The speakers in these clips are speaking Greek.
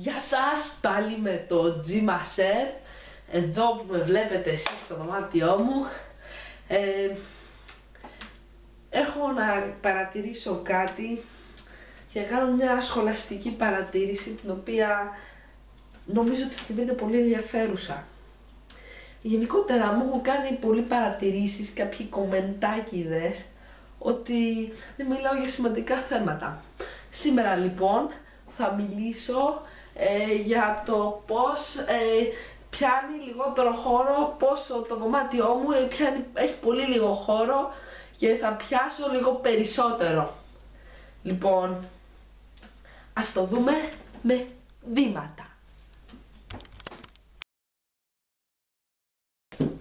Γεια σας, πάλι με το G Maser. Εδώ που με βλέπετε εσείς στο δωμάτιό μου. Έχω να παρατηρήσω κάτι και να κάνω μια σχολαστική παρατήρηση, την οποία νομίζω ότι θα τη βρείτε πολύ ενδιαφέρουσα. Γενικότερα μου έχουν κάνει πολλοί παρατηρήσεις, κάποιοι κομμεντάκιδες, ότι δεν μιλάω για σημαντικά θέματα. Σήμερα λοιπόν θα μιλήσω για το πώς πιάνει λιγότερο χώρο, πόσο το δωμάτιό μου έχει πολύ λίγο χώρο και θα πιάσω λίγο περισσότερο. Λοιπόν, ας το δούμε με βήματα.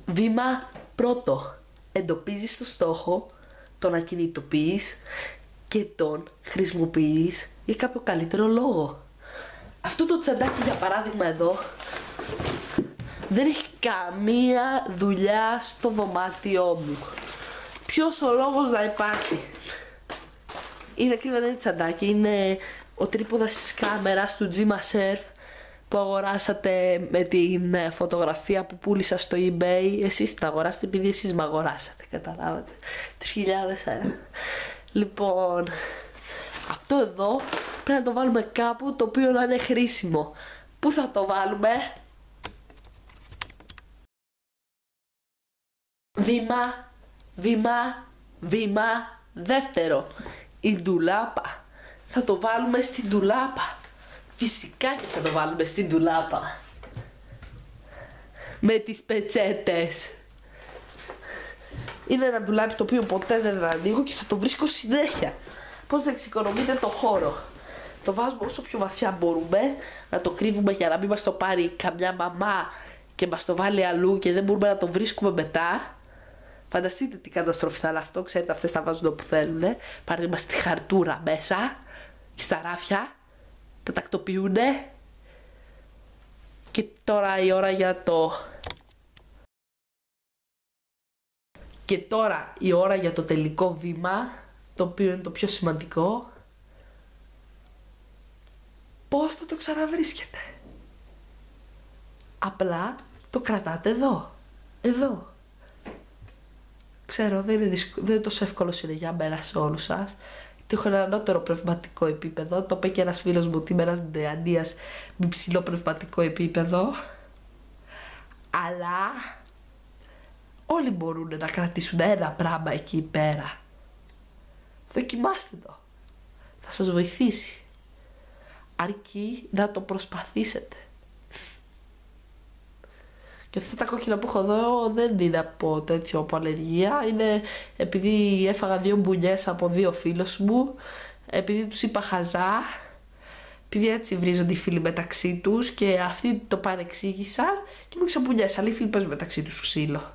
Βήμα πρώτο. Εντοπίζεις το στόχο, τον ακινητοποιείς και τον χρησιμοποιείς για κάποιο καλύτερο λόγο. Αυτό το τσαντάκι για παράδειγμα εδώ δεν έχει καμία δουλειά στο δωμάτιό μου. Ποιος ο λόγος να υπάρχει? Είναι ακριβά, δεν είναι τσαντάκι, είναι ο τρίποδας της κάμερας του G Maser που αγοράσατε με την φωτογραφία που πούλησα στο eBay. Εσείς την αγοράσατε επειδή εσείς με αγοράσατε, καταλάβατε. 3.000 €. Λοιπόν, αυτό εδώ πρέπει να το βάλουμε κάπου το οποίο να είναι χρήσιμο. Πού θα το βάλουμε? Βήμα δεύτερο. Η ντουλάπα. Θα το βάλουμε στην ντουλάπα. Φυσικά και θα το βάλουμε στην ντουλάπα. Με τις πετσέτες. Είναι ένα ντουλάπι το οποίο ποτέ δεν ανοίγω και θα το βρίσκω συνέχεια. Πώς θα εξοικονομείτε το χώρο? Το βάζουμε όσο πιο βαθιά μπορούμε, να το κρύβουμε για να μην μας το πάρει καμιά μαμά και μας το βάλει αλλού και δεν μπορούμε να το βρίσκουμε μετά. Φανταστείτε τι καταστροφή θα είναι αυτό, ξέρετε, αυτές τα βάζουν όπου θέλουν. Παράδειγμα στη χαρτούρα μέσα, στα ράφια, τα τακτοποιούνε. Και τώρα η ώρα για το... Και τώρα η ώρα για το τελικό βήμα, το οποίο είναι το πιο σημαντικό. Πώς θα το ξαναβρίσκετε? Απλά το κρατάτε εδώ. Εδώ. Ξέρω, δεν είναι τόσο εύκολο είναι για μένα σε όλους σας. Γιατί έχω ένα ανώτερο πνευματικό επίπεδο. Το είπε και ένας φίλος μου ότι είμαι ένας νεανίας με ψηλό πνευματικό επίπεδο. Αλλά όλοι μπορούν να κρατήσουν ένα πράγμα εκεί πέρα. Δοκιμάστε το. Θα σας βοηθήσει. Αρκεί να το προσπαθήσετε. Και αυτά τα κόκκινα που έχω εδώ δεν είναι από τέτοιο, από αλλεργία. Είναι επειδή έφαγα 2 μπουνιές από 2 φίλους μου. Επειδή τους είπα χαζά. Επειδή έτσι βρίζονται οι φίλοι μεταξύ τους και αυτοί το παρεξήγησαν και μου ξαμπουνιάσαν. Άλλοι φίλοι παίζουν μεταξύ τους ξύλο.